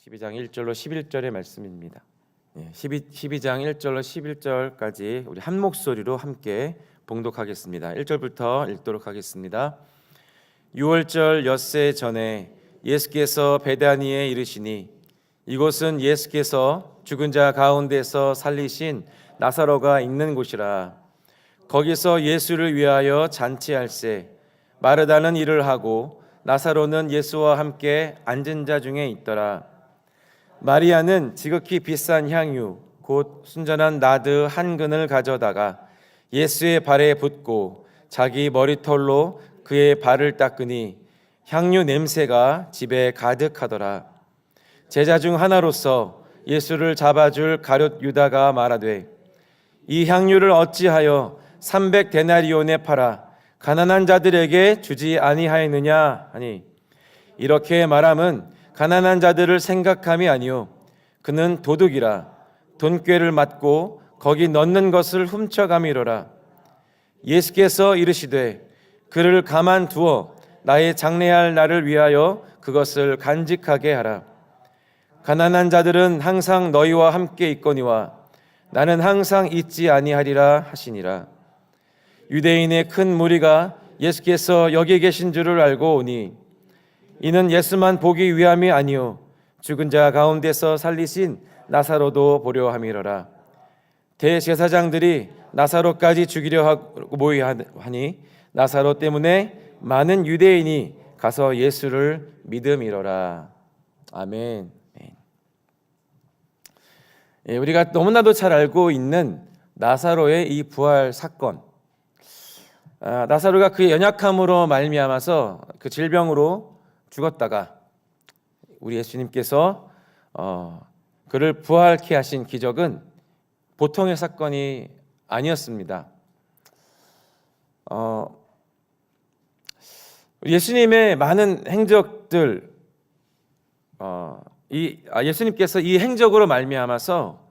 12장 1절로 11절의 말씀입니다. 12장 1절로 11절까지 우리 한 목소리로 함께 봉독하겠습니다. 1절부터 읽도록 하겠습니다. 6월절 엿새 전에 예수께서 베다니에 이르시니 이곳은 예수께서 죽은 자 가운데서 살리신 나사로가 있는 곳이라. 거기서 예수를 위하여 잔치할세 마르다는 일을 하고 나사로는 예수와 함께 앉은 자 중에 있더라. 마리아는 지극히 비싼 향유 곧 순전한 나드 한 근을 가져다가 예수의 발에 붓고 자기 머리털로 그의 발을 닦으니 향유 냄새가 집에 가득하더라. 제자 중 하나로서 예수를 잡아줄 가룟 유다가 말하되 이 향유를 어찌하여 300데나리온에 팔아 가난한 자들에게 주지 아니하였느냐 하니, 이렇게 말함은 가난한 자들을 생각함이 아니요 그는 도둑이라 돈꾀를 맞고 거기 넣는 것을 훔쳐감이로라. 예수께서 이르시되 그를 가만두어 나의 장래할 날을 위하여 그것을 간직하게 하라. 가난한 자들은 항상 너희와 함께 있거니와 나는 항상 있지 아니하리라 하시니라. 유대인의 큰 무리가 예수께서 여기 계신 줄을 알고 오니 이는 예수만 보기 위함이 아니요 죽은 자 가운데서 살리신 나사로도 보려 함이로라. 대제사장들이 나사로까지 죽이려 하고 모의하니 나사로 때문에 많은 유대인이 가서 예수를 믿음이로라. 아멘. 우리가 너무나도 잘 알고 있는 나사로의 이 부활 사건, 나사로가 그의 연약함으로 말미암아서 그 질병으로 죽었다가 우리 예수님께서 그를 부활케 하신 기적은 보통의 사건이 아니었습니다. 예수님의 많은 행적들, 예수님께서 이 행적으로 말미암아서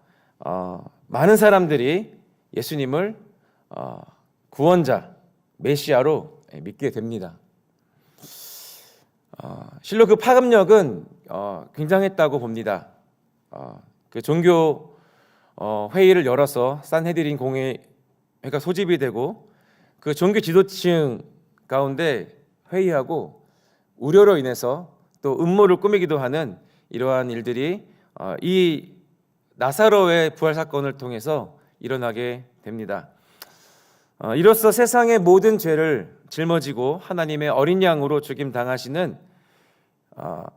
많은 사람들이 예수님을 구원자, 메시아로 믿게 됩니다. 실로 그 파급력은 굉장했다고 봅니다. 그 종교 회의를 열어서 산헤드린 공회가 소집이 되고 그 종교 지도층 가운데 회의하고 우려로 인해서 또 음모를 꾸미기도 하는 이러한 일들이 이 나사로의 부활 사건을 통해서 일어나게 됩니다. 이로써 세상의 모든 죄를 짊어지고 하나님의 어린 양으로 죽임 당하시는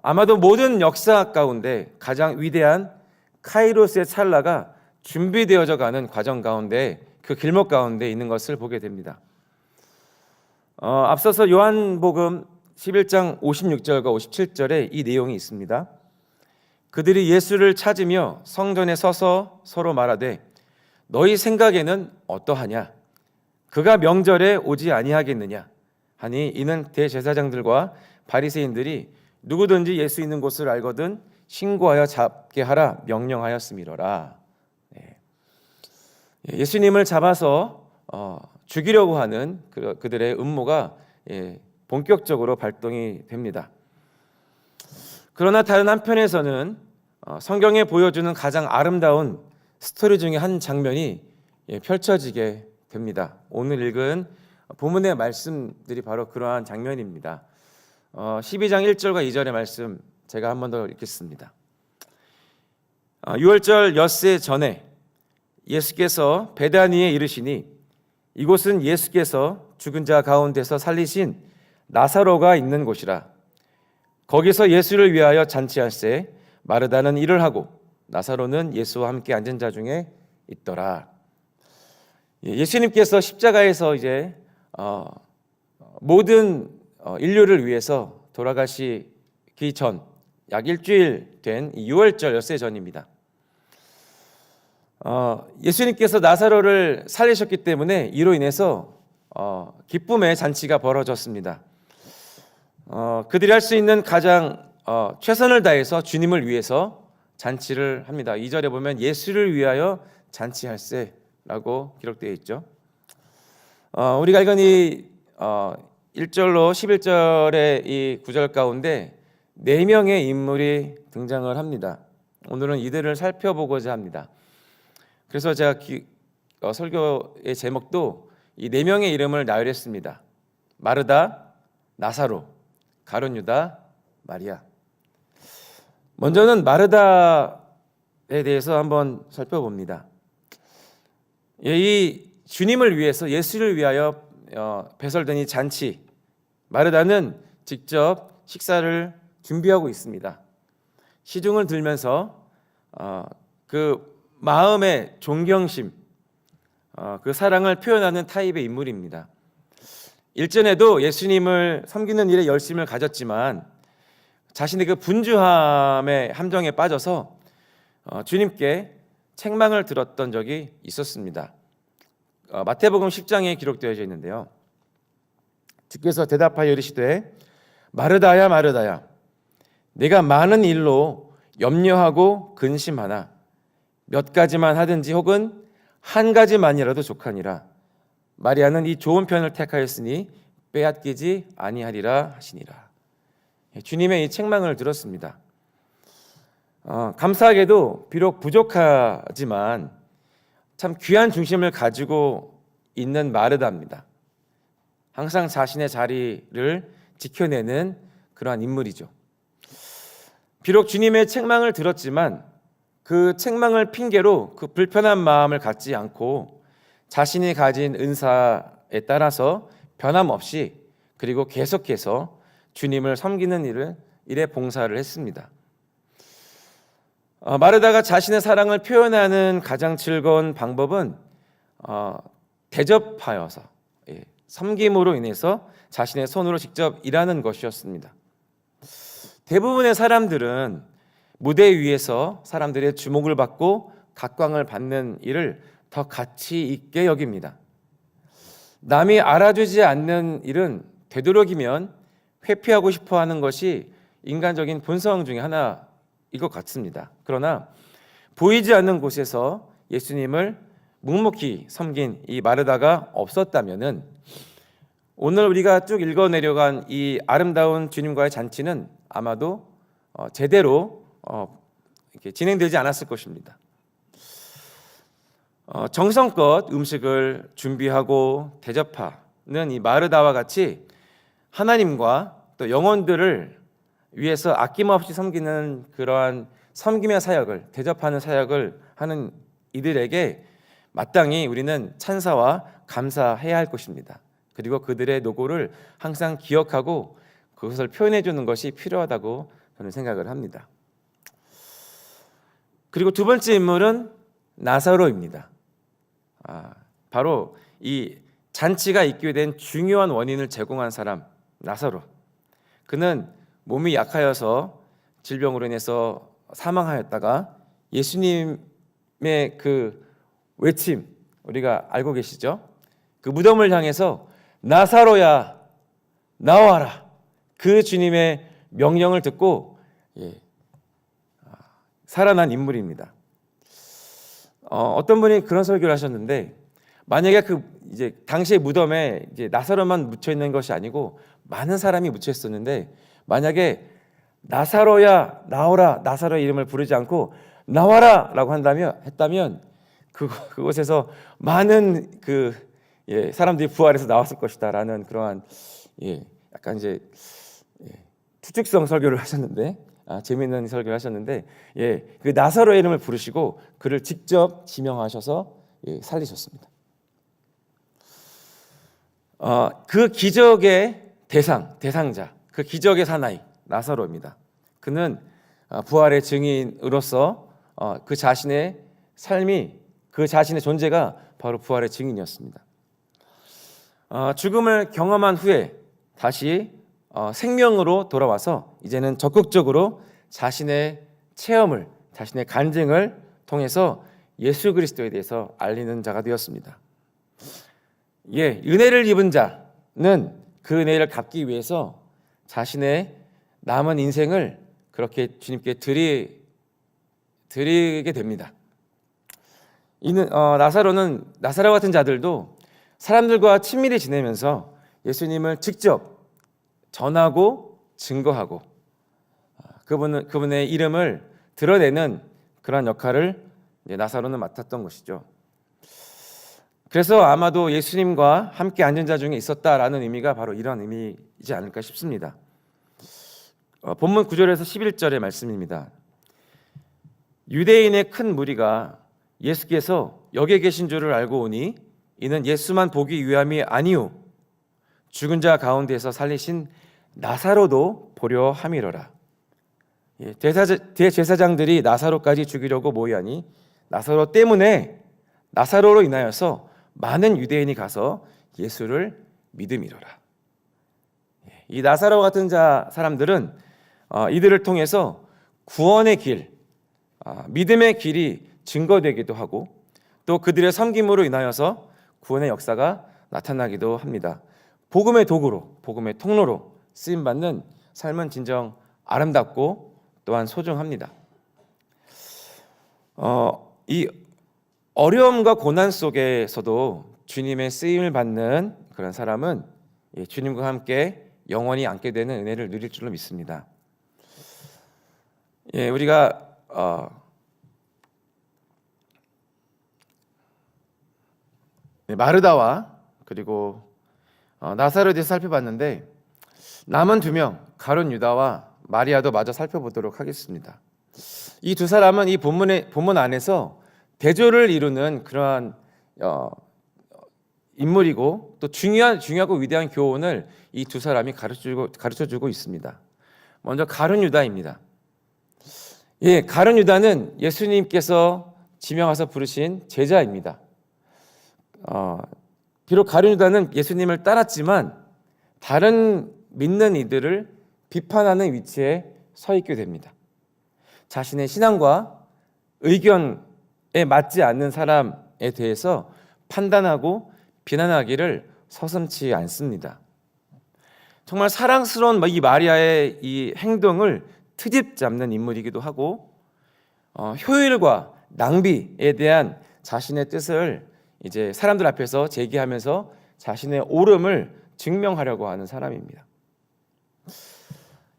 아마도 모든 역사 가운데 가장 위대한 카이로스의 찰나가 준비되어져 가는 과정 가운데 그 길목 가운데 있는 것을 보게 됩니다. 앞서서 요한복음 11장 56절과 57절에 이 내용이 있습니다. 그들이 예수를 찾으며 성전에 서서 서로 말하되 너희 생각에는 어떠하냐? 그가 명절에 오지 아니하겠느냐? 하니 이는 대제사장들과 바리새인들이 누구든지 예수 있는 곳을 알거든 신고하여 잡게 하라 명령하였음이로라. 예수님을 잡아서 죽이려고 하는 그들의 음모가 본격적으로 발동이 됩니다. 그러나 다른 한편에서는 성경에 보여주는 가장 아름다운 스토리 중에 한 장면이 펼쳐지게 됩니다. 오늘 읽은 본문의 말씀들이 바로 그러한 장면입니다. 12장 1절과 2절의 말씀 제가 한 번 더 읽겠습니다. 6월절 엿새 전에 예수께서 베다니에 이르시니 이곳은 예수께서 죽은 자 가운데서 살리신 나사로가 있는 곳이라. 거기서 예수를 위하여 잔치할세 마르다는 일을 하고 나사로는 예수와 함께 앉은 자 중에 있더라. 예수님께서 십자가에서 이제 모든 인류를 위해서 돌아가시기 전 약 일주일 된 6월절 엿새 전입니다. 예수님께서 나사로를 살리셨기 때문에 이로 인해서 기쁨의 잔치가 벌어졌습니다. 그들이 할 수 있는 가장 최선을 다해서 주님을 위해서 잔치를 합니다. 2절에 보면 예수를 위하여 잔치할세라고 기록되어 있죠. 우리가 읽은 이 1절로 11절의 이 구절 가운데 네 명의 인물이 등장을 합니다. 오늘은 이들을 살펴보고자 합니다. 그래서 제가 설교의 제목도 이 네 명의 이름을 나열했습니다. 마르다, 나사로, 가룟 유다, 마리아. 먼저는 마르다에 대해서 한번 살펴봅니다. 이 주님을 위해서, 예수를 위하여 배설된 이 잔치, 마르다는 직접 식사를 준비하고 있습니다. 시중을 들면서 그 마음의 존경심, 그 사랑을 표현하는 타입의 인물입니다. 일전에도 예수님을 섬기는 일에 열심을 가졌지만 자신의 그 분주함의 함정에 빠져서 주님께 책망을 들었던 적이 있었습니다. 마태복음 10장에 기록되어 있는데요. 주께서 대답하여 이르시되 마르다야 마르다야 내가 많은 일로 염려하고 근심하나 몇 가지만 하든지 혹은 한 가지만이라도 족하니라. 마리아는 이 좋은 편을 택하였으니 빼앗기지 아니하리라 하시니라. 주님의 이 책망을 들었습니다. 감사하게도 비록 부족하지만 참 귀한 중심을 가지고 있는 마르다입니다. 항상 자신의 자리를 지켜내는 그러한 인물이죠. 비록 주님의 책망을 들었지만 그 책망을 핑계로 그 불편한 마음을 갖지 않고 자신이 가진 은사에 따라서 변함없이 그리고 계속해서 주님을 섬기는 일에 봉사를 했습니다. 마르다가 자신의 사랑을 표현하는 가장 즐거운 방법은 대접하여서 섬김으로 인해서 자신의 손으로 직접 일하는 것이었습니다. 대부분의 사람들은 무대 위에서 사람들의 주목을 받고 각광을 받는 일을 더 가치 있게 여깁니다. 남이 알아주지 않는 일은 되도록이면 회피하고 싶어 하는 것이 인간적인 본성 중에 하나인 것 같습니다. 그러나 보이지 않는 곳에서 예수님을 묵묵히 섬긴 이 마르다가 없었다면은 오늘 우리가 쭉 읽어 내려간 이 아름다운 주님과의 잔치는 아마도 제대로 이렇게 진행되지 않았을 것입니다. 정성껏 음식을 준비하고 대접하는 이 마르다와 같이 하나님과 또 영혼들을 위해서 아낌없이 섬기는 그러한 섬김의 사역을, 대접하는 사역을 하는 이들에게 마땅히 우리는 찬사와 감사해야 할 것입니다. 그리고 그들의 노고를 항상 기억하고 그것을 표현해 주는 것이 필요하다고 저는 생각을 합니다. 그리고 두 번째 인물은 나사로입니다. 바로 이 잔치가 있게 된 중요한 원인을 제공한 사람, 나사로. 그는 몸이 약하여서 질병으로 인해서 사망하였다가 예수님의 그 외침, 우리가 알고 계시죠? 그 무덤을 향해서 나사로야 나와라, 그 주님의 명령을 듣고 살아난 인물입니다. 어떤 분이 그런 설교를 하셨는데, 만약에 이제 당시의 무덤에 이제 나사로만 묻혀 있는 것이 아니고 많은 사람이 묻혀 있었는데, 만약에 나사로야 나오라, 나사로의 이름을 부르지 않고 나와라라고 했다면 그곳에서 많은 사람들이 부활해서 나왔을 것이다라는 그러한 약간 이제 추측성 설교를 하셨는데, 재미있는 설교를 하셨는데, 그 나사로의 이름을 부르시고 그를 직접 지명하셔서 살리셨습니다. 그 기적의 대상자, 그 기적의 사나이 나사로입니다. 그는 부활의 증인으로서 그 자신의 삶이, 그 자신의 존재가 바로 부활의 증인이었습니다. 죽음을 경험한 후에 다시 생명으로 돌아와서 이제는 적극적으로 자신의 체험을, 자신의 간증을 통해서 예수 그리스도에 대해서 알리는 자가 되었습니다. 은혜를 입은 자는 그 은혜를 갚기 위해서 자신의 남은 인생을 그렇게 주님께 드리게 됩니다. 나사로 같은 자들도 사람들과 친밀히 지내면서 예수님을 직접 전하고 증거하고 그분의 이름을 드러내는 그런 역할을 나사로는 맡았던 것이죠. 그래서 아마도 예수님과 함께 앉은 자 중에 있었다라는 의미가 바로 이런 의미이지 않을까 싶습니다. 본문 9절에서 11절의 말씀입니다. 유대인의 큰 무리가 예수께서 여기 계신 줄을 알고 오니 이는 예수만 보기 위함이 아니오 죽은 자 가운데서 살리신 나사로도 보려 함이로라. 대제사장들이 나사로까지 죽이려고 모이하니 나사로 때문에 나사로로 인하여서 많은 유대인이 가서 예수를 믿음이로라. 이 나사로 같은 사람들은 이들을 통해서 구원의 길, 믿음의 길이 증거되기도 하고 또 그들의 섬김으로 인하여서 구원의 역사가 나타나기도 합니다. 복음의 도구로, 복음의 통로로 쓰임받는 삶은 진정 아름답고 또한 소중합니다. 이 어려움과 고난 속에서도 주님의 쓰임을 받는 그런 사람은 주님과 함께 영원히 앉게 되는 은혜를 누릴 줄로 믿습니다. 우리가 마르다와 그리고 나사로에 대해서 살펴봤는데 남은 두 명 가룟 유다와 마리아도 마저 살펴보도록 하겠습니다. 이 두 사람은 이 본문 안에서 대조를 이루는 그러한 인물이고 또 중요하고 위대한 교훈을 이 두 사람이 가르쳐주고 있습니다. 먼저 가룟 유다입니다. 가룟 유다는 예수님께서 지명하사 부르신 제자입니다. 비록 가룟 유다는 예수님을 따랐지만 다른 믿는 이들을 비판하는 위치에 서 있게 됩니다. 자신의 신앙과 의견에 맞지 않는 사람에 대해서 판단하고 비난하기를 서슴지 않습니다. 정말 사랑스러운 이 마리아의 이 행동을 트집 잡는 인물이기도 하고 효율과 낭비에 대한 자신의 뜻을 이제 사람들 앞에서 제기하면서 자신의 옳음을 증명하려고 하는 사람입니다.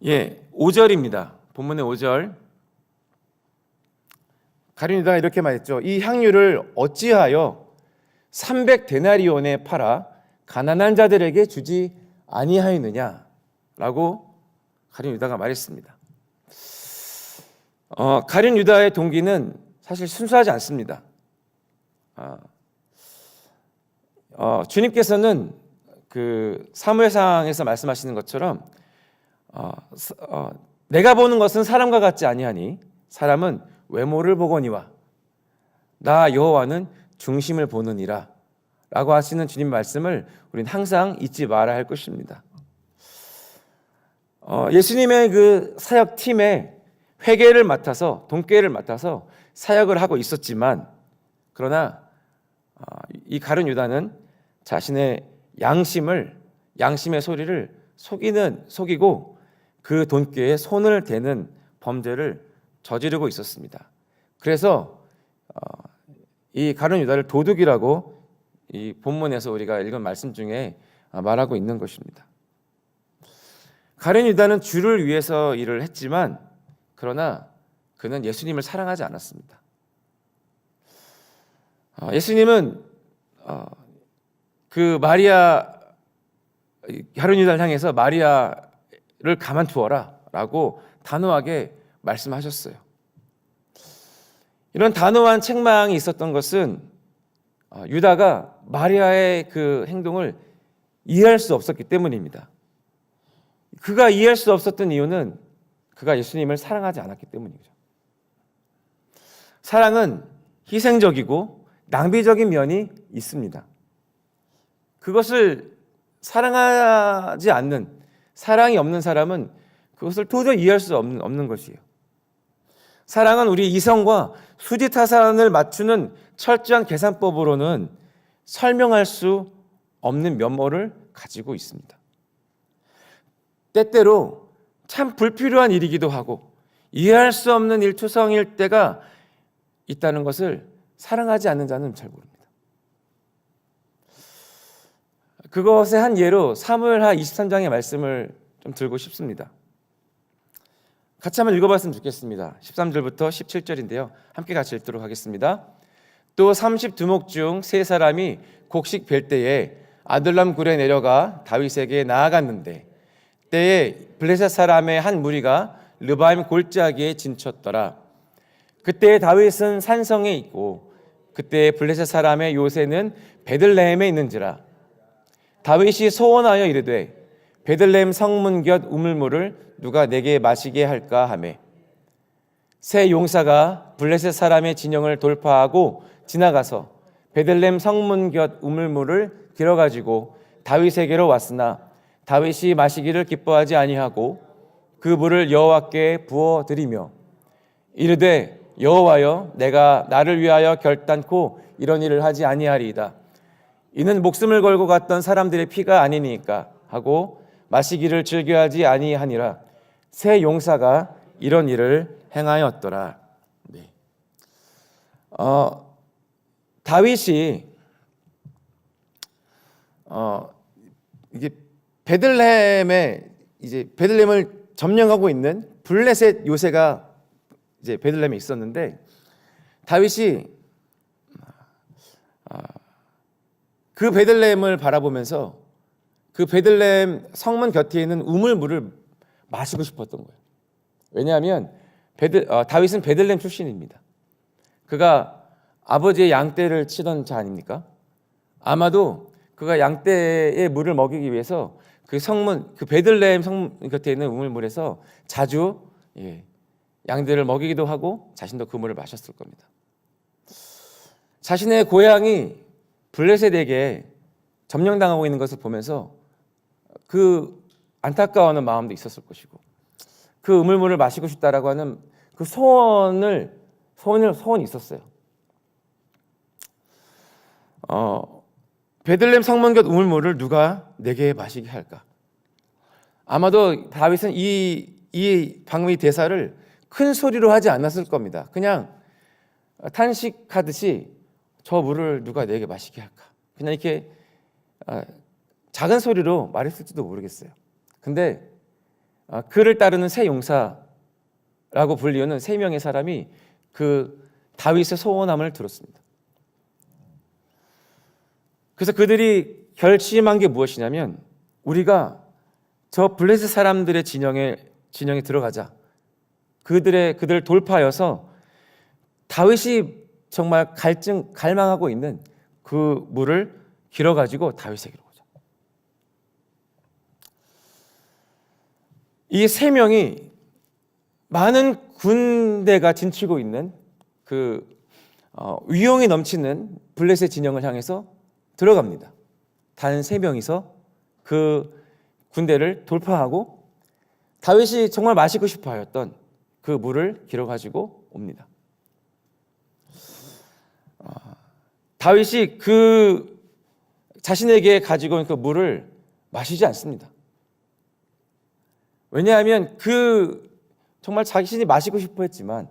5절입니다. 본문의 5절. 가룟 유다가 이렇게 말했죠. 이 향유를 어찌하여 300데나리온에 팔아 가난한 자들에게 주지 아니하였느냐라고 가룟 유다가 말했습니다. 가룟 유다의 동기는 사실 순수하지 않습니다. 주님께서는 그 사무엘상에서 말씀하시는 것처럼 내가 보는 것은 사람과 같지 아니하니 사람은 외모를 보거니와 나 여호와는 중심을 보느니라 라고 하시는 주님 말씀을 우리는 항상 잊지 말아야 할 것입니다. 예수님의 그 사역팀에 회계를 맡아서 돈꾀를 맡아서 사역을 하고 있었지만 그러나 이 가룟 유다는 자신의 양심의 소리를 속이고 그 돈꾀에 손을 대는 범죄를 저지르고 있었습니다. 그래서 이 가룟 유다를 도둑이라고 이 본문에서 우리가 읽은 말씀 중에 말하고 있는 것입니다. 가룟 유다는 주를 위해서 일을 했지만 그러나 그는 예수님을 사랑하지 않았습니다. 예수님은 그 가룟 유다를 향해서 마리아를 가만두어라 라고 단호하게 말씀하셨어요. 이런 단호한 책망이 있었던 것은 유다가 마리아의 그 행동을 이해할 수 없었기 때문입니다. 그가 이해할 수 없었던 이유는 그가 예수님을 사랑하지 않았기 때문이죠. 사랑은 희생적이고 낭비적인 면이 있습니다. 그것을 사랑하지 않는, 사랑이 없는 사람은 그것을 도저히 이해할 수 없는 것이에요. 사랑은 우리 이성과 수지타산을 맞추는 철저한 계산법으로는 설명할 수 없는 면모를 가지고 있습니다. 때때로 참 불필요한 일이기도 하고 이해할 수 없는 일투성일 때가 있다는 것을 사랑하지 않는 자는 잘 모릅니다. 그것의 한 예로 사무엘하 23장의 말씀을 좀 들고 싶습니다. 같이 한번 읽어봤으면 좋겠습니다. 13절부터 17절인데요. 함께 같이 읽도록 하겠습니다. 또 32목 중 3사람이 곡식 벨 때에 아둘람 굴에 내려가 다윗에게 나아갔는데 때에 블레셋 사람의 한 무리가 르바임 골짜기에 진쳤더라. 그때 다윗은 산성에 있고 그때 블레셋 사람의 요새는 베들레헴에 있는지라. 다윗이 소원하여 이르되 베들레헴 성문 곁 우물물을 누가 내게 마시게 할까 하매 새 용사가 블레셋 사람의 진영을 돌파하고 지나가서 베들레헴 성문 곁 우물물을 길어가지고 다윗에게로 왔으나 다윗이 마시기를 기뻐하지 아니하고 그 물을 여호와께 부어 드리며 이르되 여호와여 내가 나를 위하여 결단코 이런 일을 하지 아니하리이다. 이는 목숨을 걸고 갔던 사람들의 피가 아니니까 하고 마시기를 즐겨하지 아니하니라. 새 용사가 이런 일을 행하였더라. 네. 다윗이 이게 베들레헴을 점령하고 있는 블레셋 요새가 이제 베들레헴에 있었는데 다윗이 그 베들레헴을 바라보면서 그 베들레헴 성문 곁에 있는 우물물을 마시고 싶었던 거예요. 왜냐하면 다윗은 베들레헴 출신입니다. 그가 아버지의 양떼를 치던 자 아닙니까? 아마도 그가 양떼의 물을 먹이기 위해서 그 베들레헴 성문 곁에 있는 우물물에서 자주 양들을 먹이기도 하고 자신도 그 물을 마셨을 겁니다. 자신의 고향이 블레셋에게 점령당하고 있는 것을 보면서 그 안타까워하는 마음도 있었을 것이고 그 우물물을 마시고 싶다라고 하는 그 소원이 있었어요. 베들레헴 성문 곁 우물물을 누가 내게 마시게 할까? 아마도 다윗은 이 방위 대사를 큰 소리로 하지 않았을 겁니다. 그냥 탄식하듯이 저 물을 누가 내게 마시게 할까? 그냥 이렇게 작은 소리로 말했을지도 모르겠어요. 근데 그를 따르는 새 용사라고 불리우는 3명의 사람이 그 다윗의 소원함을 들었습니다. 그래서 그들이 결심한 게 무엇이냐면 우리가 저 블레셋 사람들의 진영에 들어가자. 그들을 돌파하여서 다윗이 정말 갈망하고 있는 그 물을 길어가지고 다윗에게로 오자. 이 3명이 많은 군대가 진치고 있는 그 위용이 넘치는 블레셋 진영을 향해서 들어갑니다. 단 3명이서 그 군대를 돌파하고 다윗이 정말 마시고 싶어 하였던 그 물을 길어가지고 옵니다. 다윗이 그 자신에게 가지고 온 그 물을 마시지 않습니다. 왜냐하면 정말 자신이 마시고 싶어 했지만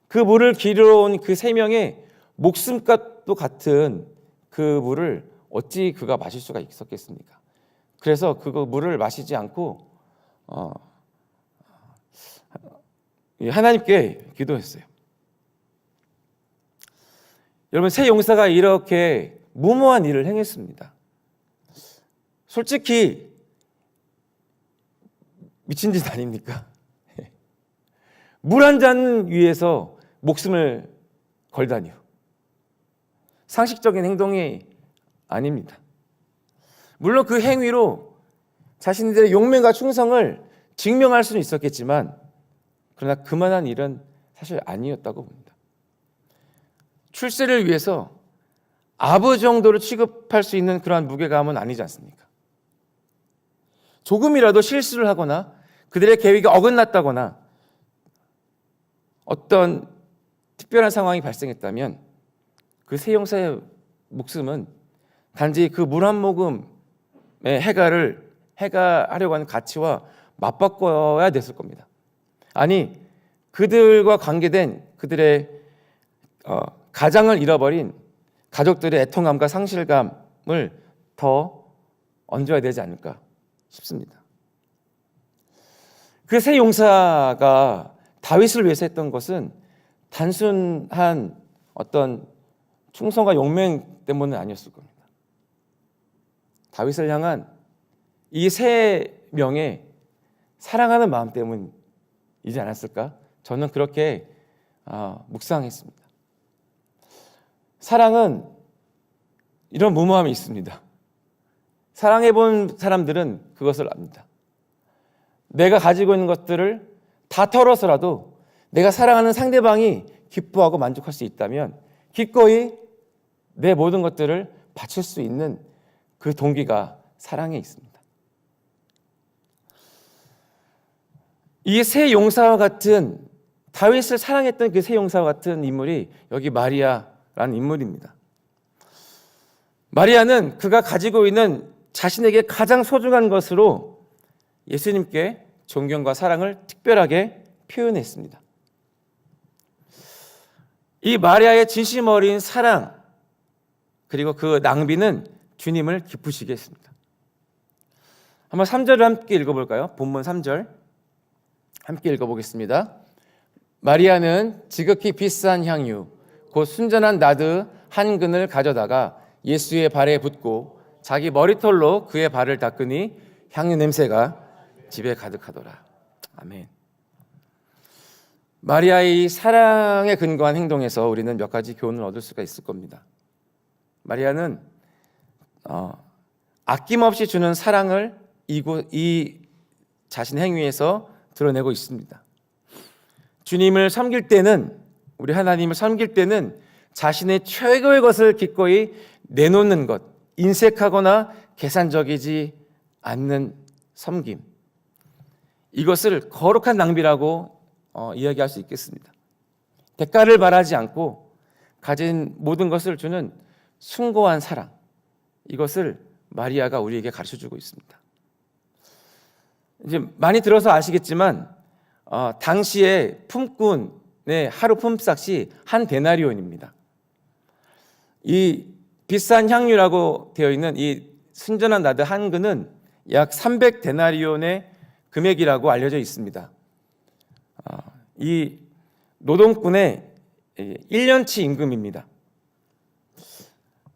그 물을 길어온 그 3명의 목숨값도 같은 그 물을 어찌 그가 마실 수가 있었겠습니까? 그래서 그 물을 마시지 않고 하나님께 기도했어요. 여러분, 새 용사가 이렇게 무모한 일을 행했습니다. 솔직히 미친 짓 아닙니까? 물 한 잔 위해서 목숨을 걸다니요. 상식적인 행동이 아닙니다. 물론 그 행위로 자신들의 용맹과 충성을 증명할 수는 있었겠지만 그러나 그만한 일은 사실 아니었다고 봅니다. 출세를 위해서 아부 정도로 취급할 수 있는 그러한 무게감은 아니지 않습니까? 조금이라도 실수를 하거나 그들의 계획이 어긋났다거나 어떤 특별한 상황이 발생했다면 그 새 용사의 목숨은 단지 그 물 한 모금의 해가하려고 하는 가치와 맞바꿔야 됐을 겁니다. 아니, 그들과 관계된 그들의 가장을 잃어버린 가족들의 애통감과 상실감을 더 얹어야 되지 않을까 싶습니다. 그 세 용사가 다윗을 위해서 했던 것은 단순한 어떤 충성과 용맹 때문은 아니었을 겁니다. 다윗을 향한 이 세 명의 사랑하는 마음 때문이지 않았을까? 저는 그렇게 묵상했습니다. 사랑은 이런 무모함이 있습니다. 사랑해본 사람들은 그것을 압니다. 내가 가지고 있는 것들을 다 털어서라도 내가 사랑하는 상대방이 기뻐하고 만족할 수 있다면 기꺼이 내 모든 것들을 바칠 수 있는 그 동기가 사랑에 있습니다. 이 세 용사와 같은, 다윗을 사랑했던 그 세 용사와 같은 인물이 여기 마리아라는 인물입니다. 마리아는 그가 가지고 있는 자신에게 가장 소중한 것으로 예수님께 존경과 사랑을 특별하게 표현했습니다. 이 마리아의 진심 어린 사랑, 그리고 그 낭비는 주님을 기쁘시게 했습니다. 한번 3절을 함께 읽어볼까요? 본문 3절 함께 읽어보겠습니다. 마리아는 지극히 비싼 향유 곧 순전한 나드 한 근을 가져다가 예수의 발에 붓고 자기 머리털로 그의 발을 닦으니 향유 냄새가 집에 가득하더라. 아멘. 마리아의 사랑에 근거한 행동에서 우리는 몇 가지 교훈을 얻을 수가 있을 겁니다. 마리아는 아낌없이 주는 사랑을 이 자신의 행위에서 드러내고 있습니다. 주님을 섬길 때는, 우리 하나님을 섬길 때는 자신의 최고의 것을 기꺼이 내놓는 것, 인색하거나 계산적이지 않는 섬김, 이것을 거룩한 낭비라고 이야기할 수 있겠습니다. 대가를 바라지 않고 가진 모든 것을 주는 숭고한 사랑, 이것을 마리아가 우리에게 가르쳐주고 있습니다. 이제 많이 들어서 아시겠지만 당시에 품꾼의 하루 품삯이 한 데나리온입니다. 이 비싼 향유라고 되어 있는 이 순전한 나드 한 근은 약 300데나리온의 금액이라고 알려져 있습니다. 이 노동꾼의 1년치 임금입니다.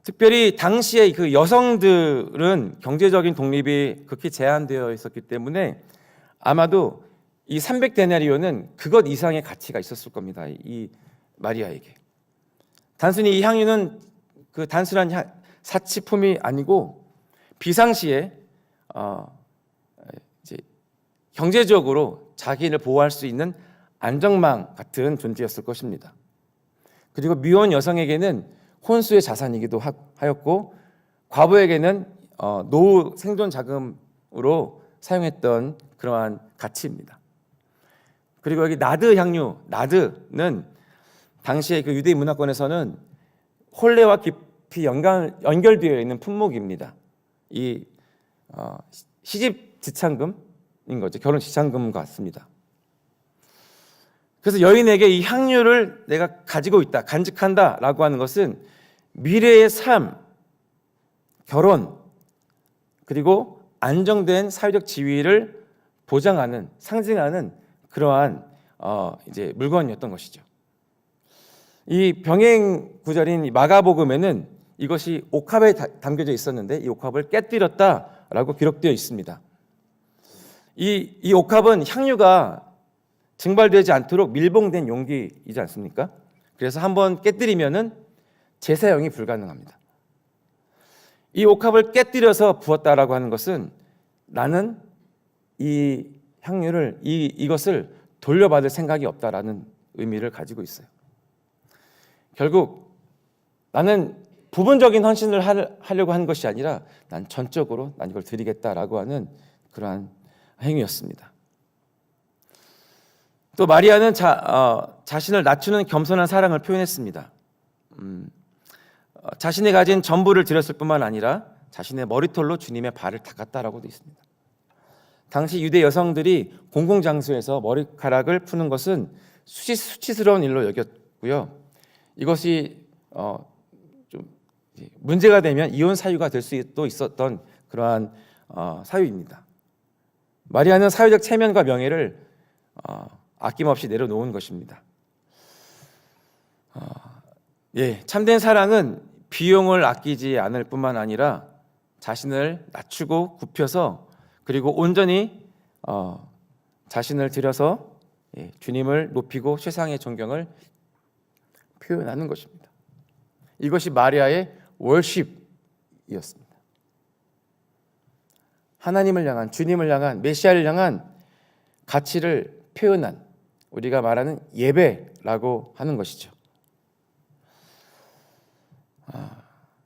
특별히 당시에 그 여성들은 경제적인 독립이 극히 제한되어 있었기 때문에 아마도 이 300데나리온은 그것 이상의 가치가 있었을 겁니다. 이 마리아에게. 단순히 이 향유는 그 단순한 사치품이 아니고 비상시에 이제 경제적으로 자기를 보호할 수 있는 안정망 같은 존재였을 것입니다. 그리고 미혼 여성에게는 혼수의 자산이기도 하였고 과부에게는 노후 생존 자금으로 사용했던 그러한 가치입니다. 그리고 여기 나드 향유, 나드는 당시의 그 유대인 문화권에서는 혼례와 깊이 연결되어 있는 품목입니다. 이 시집 지참금인 거죠. 결혼 지참금 같습니다. 그래서 여인에게 이 향유를 내가 가지고 있다, 간직한다라고 하는 것은 미래의 삶, 결혼, 그리고 안정된 사회적 지위를 보장하는, 상징하는 그러한 이제 물건이었던 것이죠. 이 병행 구절인 마가복음에는 이것이 옥합에 담겨져 있었는데 이 옥합을 깨뜨렸다라고 기록되어 있습니다. 이 옥합은 향유가 증발되지 않도록 밀봉된 용기이지 않습니까? 그래서 한번 깨뜨리면은 재사용이 불가능합니다. 이 옥합을 깨뜨려서 부었다라고 하는 것은 나는 이 향유를 이것을 돌려받을 생각이 없다라는 의미를 가지고 있어요. 결국 나는 부분적인 헌신을 하려고 한 것이 아니라 난 전적으로 난 이걸 드리겠다라고 하는 그러한 행위였습니다. 또 마리아는 자신을 낮추는 겸손한 사랑을 표현했습니다. 자신이 가진 전부를 드렸을 뿐만 아니라 자신의 머리털로 주님의 발을 닦았다라고 되어 있습니다. 당시 유대 여성들이 공공장소에서 머리카락을 푸는 것은 수치스러운 일로 여겼고요. 이것이 좀 문제가 되면 이혼 사유가 될 수도 있었던 그러한 사유입니다. 마리아는 사회적 체면과 명예를 아낌없이 내려놓은 것입니다. 참된 사랑은 비용을 아끼지 않을 뿐만 아니라 자신을 낮추고 굽혀서 그리고 온전히 자신을 들여서 주님을 높이고 최상의 존경을 표현하는 것입니다. 이것이 마리아의 월십이었습니다. 하나님을 향한, 주님을 향한, 메시아를 향한 가치를 표현한, 우리가 말하는 예배라고 하는 것이죠.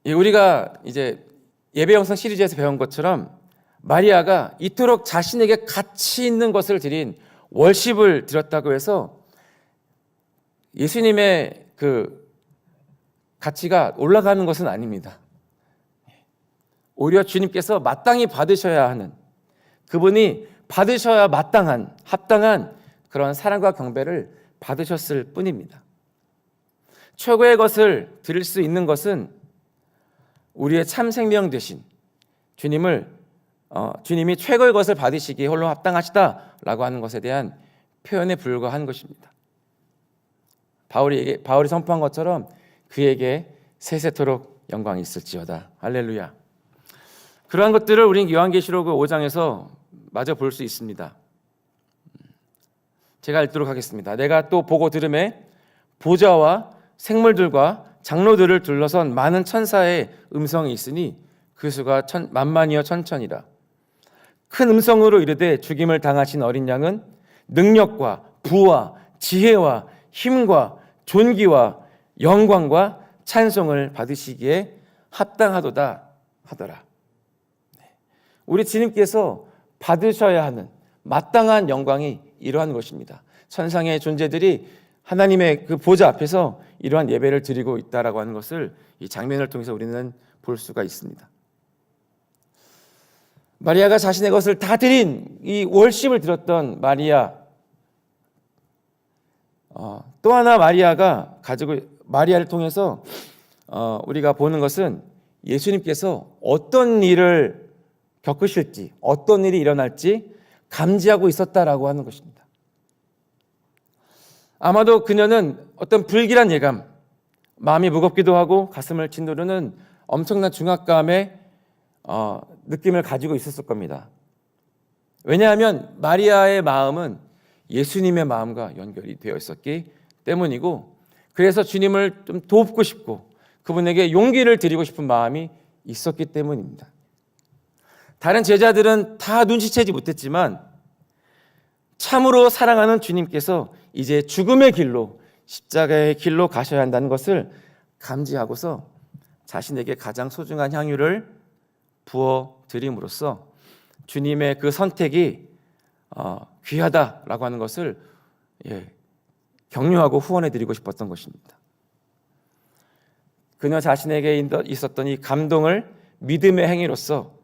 우리가 이제 예배 영성 시리즈에서 배운 것처럼 마리아가 이토록 자신에게 가치 있는 것을 드린 월십을 드렸다고 해서 예수님의 그 가치가 올라가는 것은 아닙니다. 오히려 주님께서 마땅히 받으셔야 하는, 그분이 받으셔야 마땅한, 합당한 그런 사랑과 경배를 받으셨을 뿐입니다. 최고의 것을 드릴 수 있는 것은 우리의 참 생명 되신 주님이 최고의 것을 받으시기에 홀로 합당하시다라고 하는 것에 대한 표현에 불과한 것입니다. 바울이 선포한 것처럼 그에게 세세토록 영광이 있을지어다. 할렐루야. 그러한 것들을 우리는 요한계시록 5장에서 마저 볼 수 있습니다. 제가 읽도록 하겠습니다. 내가 또 보고 들음에 보좌와 생물들과 장로들을 둘러선 많은 천사의 음성이 있으니 그 수가 만만이여 천천이라. 큰 음성으로 이르되 죽임을 당하신 어린 양은 능력과 부와 지혜와 힘과 존귀와 영광과 찬송을 받으시기에 합당하도다 하더라. 우리 주님께서 받으셔야 하는 마땅한 영광이 이러한 것입니다. 천상의 존재들이 하나님의 그 보좌 앞에서 이러한 예배를 드리고 있다라고 하는 것을 이 장면을 통해서 우리는 볼 수가 있습니다. 마리아가 자신의 것을 다 드린 이 월십을 드렸던 마리아, 또 하나 마리아를 통해서 우리가 보는 것은 예수님께서 어떤 일을 겪으실지, 어떤 일이 일어날지 감지하고 있었다라고 하는 것입니다. 아마도 그녀는 어떤 불길한 예감, 마음이 무겁기도 하고 가슴을 짓누르는 엄청난 중압감의 느낌을 가지고 있었을 겁니다. 왜냐하면 마리아의 마음은 예수님의 마음과 연결이 되어 있었기 때문이고, 그래서 주님을 좀 돕고 싶고 그분에게 용기를 드리고 싶은 마음이 있었기 때문입니다. 다른 제자들은 다 눈치채지 못했지만 참으로 사랑하는 주님께서 이제 죽음의 길로, 십자가의 길로 가셔야 한다는 것을 감지하고서 자신에게 가장 소중한 향유를 부어 드림으로써 주님의 그 선택이 귀하다라고 하는 것을 격려하고 후원해 드리고 싶었던 것입니다. 그녀 자신에게 있었던 이 감동을 믿음의 행위로서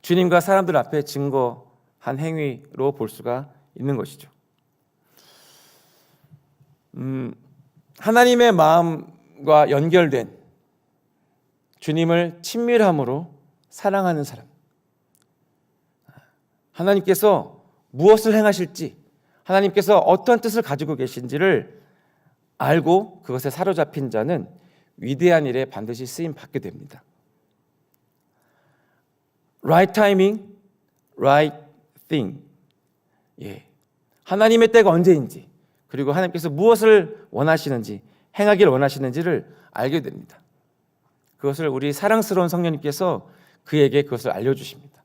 주님과 사람들 앞에 증거한 행위로 볼 수가 있는 것이죠. 하나님의 마음과 연결된, 주님을 친밀함으로 사랑하는 사람, 하나님께서 무엇을 행하실지, 하나님께서 어떤 뜻을 가지고 계신지를 알고 그것에 사로잡힌 자는 위대한 일에 반드시 쓰임 받게 됩니다. Right timing, right thing. 하나님의 때가 언제인지, 그리고 하나님께서 무엇을 원하시는지, 행하기를 원하시는지를 알게 됩니다. 그것을 우리 사랑스러운 성령님께서 그에게 그것을 알려주십니다.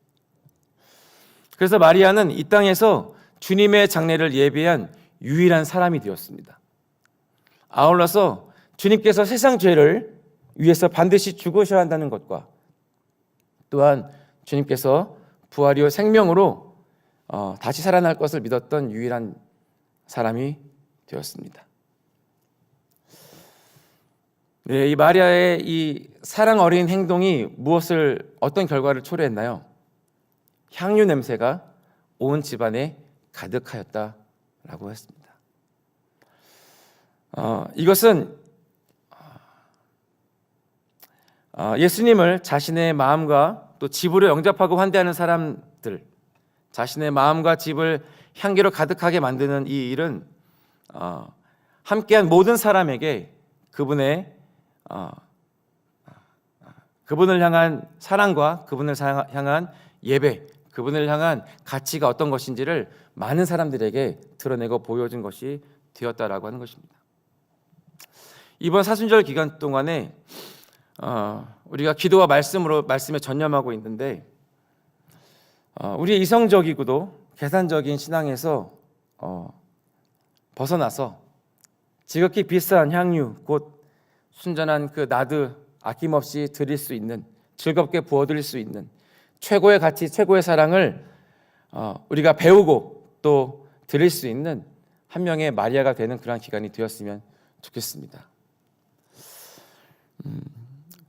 그래서 마리아는 이 땅에서 주님의 장례를 예비한 유일한 사람이 되었습니다. 아울러서 주님께서 세상 죄를 위해서 반드시 죽으셔야 한다는 것과 또한 주님께서 부활이요 생명으로 다시 살아날 것을 믿었던 유일한 사람이 되었습니다. 이 마리아의 이 사랑 어린 행동이 어떤 결과를 초래했나요? 향유 냄새가 온 집안에 가득하였다라고 했습니다. 이것은 예수님을 자신의 마음과 또 집으로 영접하고 환대하는 사람들, 자신의 마음과 집을 향기로 가득하게 만드는 이 일은 함께한 모든 사람에게 그분을 향한 사랑과 그분을 향한 예배, 그분을 향한 가치가 어떤 것인지를 많은 사람들에게 드러내고 보여준 것이 되었다라고 하는 것입니다. 이번 사순절 기간 동안에 우리가 기도와 말씀에 전념하고 있는데 우리의 이성적이고도 계산적인 신앙에서 벗어나서 지극히 비싼 향유, 곧 순전한 그 나드 아낌없이 드릴 수 있는, 즐겁게 부어드릴 수 있는 최고의 가치, 최고의 사랑을 우리가 배우고 또 드릴 수 있는 한 명의 마리아가 되는 그러한 기간이 되었으면 좋겠습니다.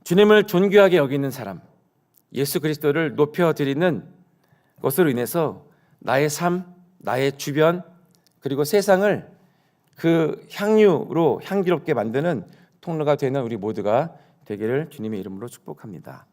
주님을 존귀하게 여기는 사람, 예수 그리스도를 높여드리는 것으로 인해서 나의 삶, 나의 주변, 그리고 세상을 그 향유로 향기롭게 만드는 통로가 되는 우리 모두가 되기를 주님의 이름으로 축복합니다.